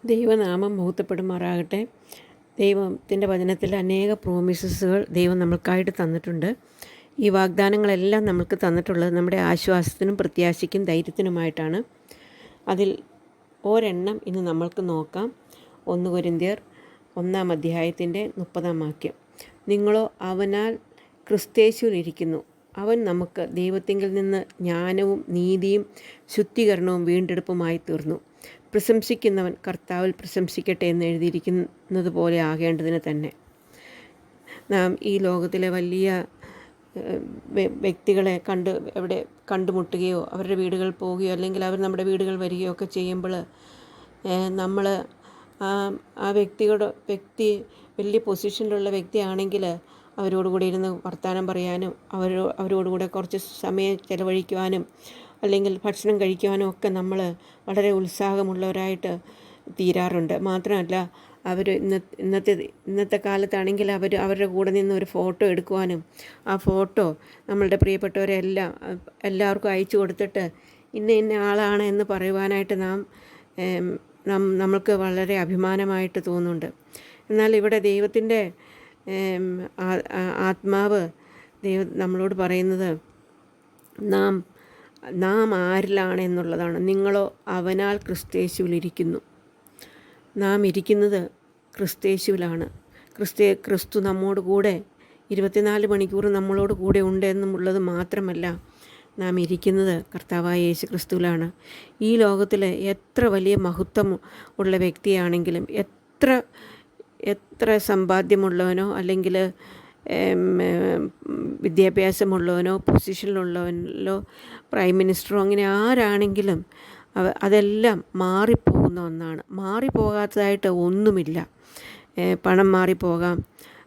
ദൈവനാമം മഹത്വപ്പെടുമാറാകട്ടെ. ദൈവത്തിൻ്റെ വചനത്തിൽ അനേക പ്രോമിസസുകൾ ദൈവം നമ്മൾക്കായിട്ട് തന്നിട്ടുണ്ട്. ഈ വാഗ്ദാനങ്ങളെല്ലാം നമ്മൾക്ക് തന്നിട്ടുള്ളത് നമ്മുടെ ആശ്വാസത്തിനും പ്രത്യാശയ്ക്കും ധൈര്യത്തിനുമായിട്ടാണ്. അതിൽ ഒരെണ്ണം ഇന്ന് നമ്മൾക്ക് നോക്കാം. 1 കൊരിന്ത്യർ 1-ാം അധ്യായത്തിൻ്റെ 30-ാം വാക്യം. നിങ്ങളോ അവനാൽ ക്രിസ്തേശുവിലിരിക്കുന്നു, അവൻ നമുക്ക് ദൈവത്തിങ്കിൽ നിന്ന് ജ്ഞാനവും നീതിയും ശുദ്ധീകരണവും വീണ്ടെടുപ്പുമായി തീർന്നു. പ്രശംസിക്കുന്നവൻ കർത്താവിൽ പ്രശംസിക്കട്ടെ എന്ന് എഴുതിയിരിക്കുന്നത് പോലെ ആകേണ്ടതിന് തന്നെ. നാം ഈ ലോകത്തിലെ വലിയ വ്യക്തികളെ എവിടെ കണ്ടുമുട്ടുകയോ അവരുടെ വീടുകളിൽ പോവുകയോ അല്ലെങ്കിൽ അവർ നമ്മുടെ വീടുകൾ വരികയോ ഒക്കെ ചെയ്യുമ്പോൾ നമ്മൾ ആ വ്യക്തി വലിയ പൊസിഷനിലുള്ള വ്യക്തിയാണെങ്കിൽ അവരോടുകൂടി ഇരുന്ന് വർത്തമാനം പറയാനും അവരോടുകൂടെ കുറച്ച് സമയം ചെലവഴിക്കുവാനും അല്ലെങ്കിൽ ഭക്ഷണം കഴിക്കുവാനും ഒക്കെ നമ്മൾ വളരെ ഉത്സാഹമുള്ളവരായിട്ട് തീരാറുണ്ട്. മാത്രമല്ല ഇന്നത്തെ കാലത്താണെങ്കിൽ അവരുടെ കൂടെ നിന്ന് ഒരു ഫോട്ടോ എടുക്കുവാനും ആ ഫോട്ടോ നമ്മളുടെ പ്രിയപ്പെട്ടവരെല്ലാം എല്ലാവർക്കും അയച്ചു കൊടുത്തിട്ട് ഇന്ന ആളാണ് എന്ന് പറയുവാനായിട്ട് നമ്മൾക്ക് വളരെ അഭിമാനമായിട്ട് തോന്നുന്നുണ്ട്. എന്നാൽ ഇവിടെ ദൈവത്തിൻ്റെ ആത്മാവ് നമ്മളോട് പറയുന്നത് നാം ആരിലാണ് എന്നുള്ളതാണ്. നിങ്ങളോ അവനാൽ ക്രിസ്തേശുവിലിരിക്കുന്നു. നാം ഇരിക്കുന്നത് ക്രിസ്തേശുവിലാണ്. ക്രിസ്തു നമ്മോട് കൂടെ 24 മണിക്കൂർ നമ്മളോട് കൂടെ ഉണ്ട് എന്നുള്ളത് മാത്രമല്ല, നാം ഇരിക്കുന്നത് കർത്താവായ യേശു ക്രിസ്തുവിലാണ്. ഈ ലോകത്തിൽ എത്ര വലിയ മഹത്വം ഉള്ള വ്യക്തിയാണെങ്കിലും, എത്ര സമ്പാദ്യമുള്ളവനോ അല്ലെങ്കിൽ വിദ്യാഭ്യാസമുള്ളവനോ പൊസിഷനിലുള്ളവനോ പ്രൈം മിനിസ്റ്ററോ അങ്ങനെ ആരാണെങ്കിലും അതെല്ലാം മാറിപ്പോകുന്ന ഒന്നാണ്. മാറിപ്പോകാത്തതായിട്ട് ഒന്നുമില്ല. പണം മാറിപ്പോകാം,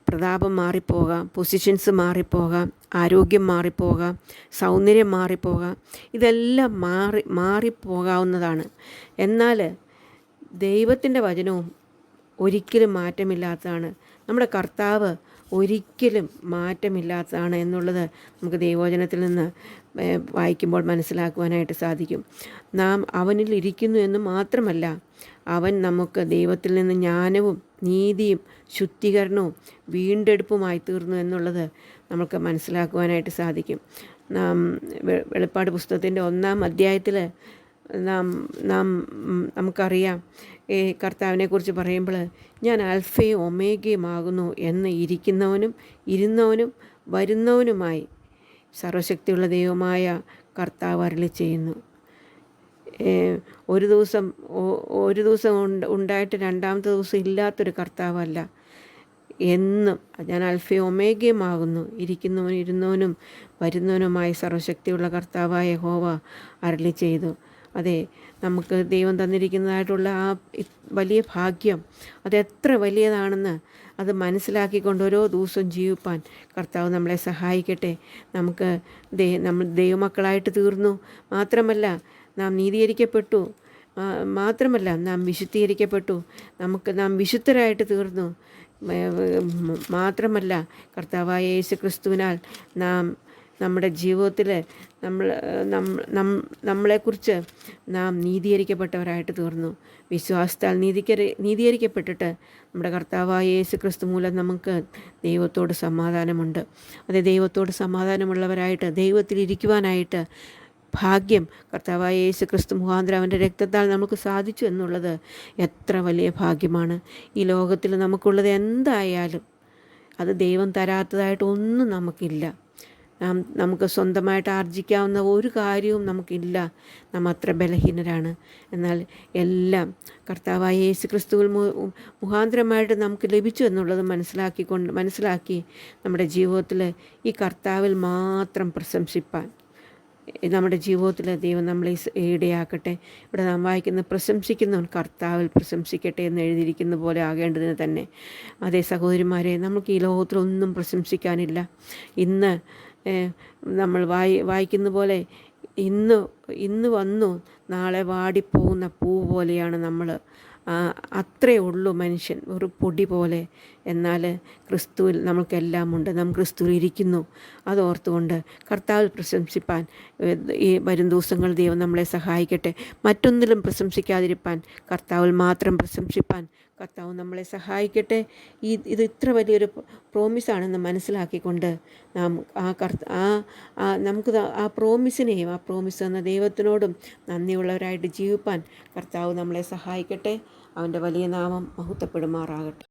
പ്രതാപം മാറിപ്പോകാം, പൊസിഷൻസ് മാറിപ്പോകാം, ആരോഗ്യം മാറിപ്പോകാം, സൗന്ദര്യം മാറിപ്പോകാം. ഇതെല്ലാം മാറിപ്പോകാവുന്നതാണ്. എന്നാൽ ദൈവത്തിൻ്റെ വചനവും ഒരിക്കലും മാറ്റമില്ലാത്തതാണ്. നമ്മുടെ കർത്താവ് ഒരിക്കലും മാറ്റമില്ലാത്തതാണ് എന്നുള്ളത് നമുക്ക് ദൈവവചനത്തിൽ നിന്ന് വായിക്കുമ്പോൾ മനസ്സിലാക്കുവാനായിട്ട് സാധിക്കും. നാം അവനിൽ ഇരിക്കുന്നു എന്ന് മാത്രമല്ല, അവൻ നമുക്ക് ദൈവത്തിൽ നിന്ന് ജ്ഞാനവും നീതിയും ശുദ്ധീകരണവും വീണ്ടെടുപ്പുമായി തീർന്നു എന്നുള്ളത് നമുക്ക് മനസ്സിലാക്കുവാനായിട്ട് സാധിക്കും. വെളിപ്പാട് പുസ്തകത്തിൻ്റെ 1-ാം അധ്യായത്തിൽ നമുക്കറിയാം, കർത്താവിനെക്കുറിച്ച് പറയുമ്പോൾ ഞാൻ അൽഫയും ഒമേഗയും ആകുന്നു എന്ന് ഇരിക്കുന്നവനും ഇരുന്നവനും വരുന്നവനുമായി സർവശക്തിയുള്ള ദൈവമായ കർത്താവ് അരുളി ചെയ്യുന്നു. ഒരു ദിവസം ഉണ്ടായിട്ട് രണ്ടാമത്തെ ദിവസം ഇല്ലാത്തൊരു കർത്താവല്ല. എന്നും ഞാൻ അൽഫയും ഒമേഗയും ആകുന്നു, ഇരിക്കുന്നവനും ഇരുന്നവനും വരുന്നവനുമായി സർവശക്തിയുള്ള കർത്താവായ യഹോവ അരുളി ചെയ്തു. അതെ, നമുക്ക് ദൈവം തന്നിരിക്കുന്നതായിട്ടുള്ള ആ വലിയ ഭാഗ്യം അതെത്ര വലിയതാണെന്ന് അത് മനസ്സിലാക്കിക്കൊണ്ട് ഓരോ ദിവസവും ജീവിപ്പാൻ കർത്താവ് നമ്മളെ സഹായിക്കട്ടെ. നമ്മൾ ദൈവമക്കളായിട്ട് തീർന്നു. മാത്രമല്ല നാം നീതീകരിക്കപ്പെട്ടു. മാത്രമല്ല നാം വിശുദ്ധീകരിക്കപ്പെട്ടു. നാം വിശുദ്ധരായിട്ട് തീർന്നു. മാത്രമല്ല കർത്താവായ യേശു ക്രിസ്തുവിനാൽ നമ്മുടെ ജീവിതത്തിൽ നമ്മളെക്കുറിച്ച് നാം നീതീകരിക്കപ്പെട്ടവരായിട്ട് തീർന്നു. വിശ്വാസത്താൽ നീതീകരിക്കപ്പെട്ടിട്ട് നമ്മുടെ കർത്താവായ യേശു ക്രിസ്തു മൂലം നമുക്ക് ദൈവത്തോട് സമാധാനമുണ്ട്. അതേ, ദൈവത്തോട് സമാധാനമുള്ളവരായിട്ട് ദൈവത്തിലിരിക്കുവാനായിട്ട് ഭാഗ്യം കർത്താവായ യേശു ക്രിസ്തു മുഖാന്തരം അവൻ്റെ രക്തത്താൽ നമുക്ക് സാധിച്ചു എന്നുള്ളത് എത്ര വലിയ ഭാഗ്യമാണ്. ഈ ലോകത്തിൽ നമുക്കുള്ളത് എന്തായാലും അത് ദൈവം തരാത്തതായിട്ട് ഒന്നും നമുക്കില്ല. നമുക്ക് സ്വന്തമായിട്ട് ആർജിക്കാവുന്ന ഒരു കാര്യവും നമുക്കില്ല. നാം അത്ര ബലഹീനരാണ്. എന്നാൽ എല്ലാം കർത്താവായ യേശു ക്രിസ്തുവിൽ മുഖാന്തരമായിട്ട് നമുക്ക് ലഭിച്ചു എന്നുള്ളത് മനസ്സിലാക്കി നമ്മുടെ ജീവിതത്തിൽ ഈ കർത്താവിൽ മാത്രം പ്രശംസിപ്പാൻ നമ്മുടെ ജീവിതത്തിൽ ദൈവം നമ്മളെ ഇടയാക്കട്ടെ. ഇവിടെ നാം വായിക്കുന്ന പ്രശംസിക്കുന്നവൻ കർത്താവിൽ പ്രശംസിക്കട്ടെ എന്ന് എഴുതിയിരിക്കുന്ന പോലെ ആകേണ്ടതിന് തന്നെ. അതേ സഹോദരിമാരെ, നമുക്ക് ഈ ലോകത്തിലൊന്നും പ്രശംസിക്കാനില്ല. ഇന്ന് നമ്മൾ വായിക്കുന്ന പോലെ ഇന്ന് വന്നു നാളെ വാടിപ്പോകുന്ന പൂ പോലെയാണ് നമ്മൾ. അത്രയേ ഉള്ളൂ മനുഷ്യൻ, ഒരു പൊടി പോലെ. എന്നാൽ ക്രിസ്തുവിൽ നമ്മൾക്കെല്ലാം ഉണ്ട്, നാം ക്രിസ്തുവിൽ ഇരിക്കുന്നു. അതോർത്തുകൊണ്ട് കർത്താവിൽ പ്രശംസിപ്പാൻ ഈ വരും ദിവസങ്ങൾ ദൈവം നമ്മളെ സഹായിക്കട്ടെ. മറ്റൊന്നിലും പ്രശംസിക്കാതിരിപ്പാൻ, കർത്താവിൽ മാത്രം പ്രശംസിപ്പാൻ കർത്താവ് നമ്മളെ സഹായിക്കട്ടെ. ഇത് ഇത്ര വലിയൊരു പ്രോമിസാണെന്ന് മനസ്സിലാക്കിക്കൊണ്ട് നാം നമുക്ക് ആ പ്രോമിസിനെയും ആ പ്രോമിസ് എന്ന ദൈവത്തിനോടും നന്ദിയുള്ളവരായിട്ട് ജീവിപ്പാൻ കർത്താവ് നമ്മളെ സഹായിക്കട്ടെ. അവൻ്റെ വലിയ നാമം മഹത്വപ്പെടുമാറാകട്ടെ.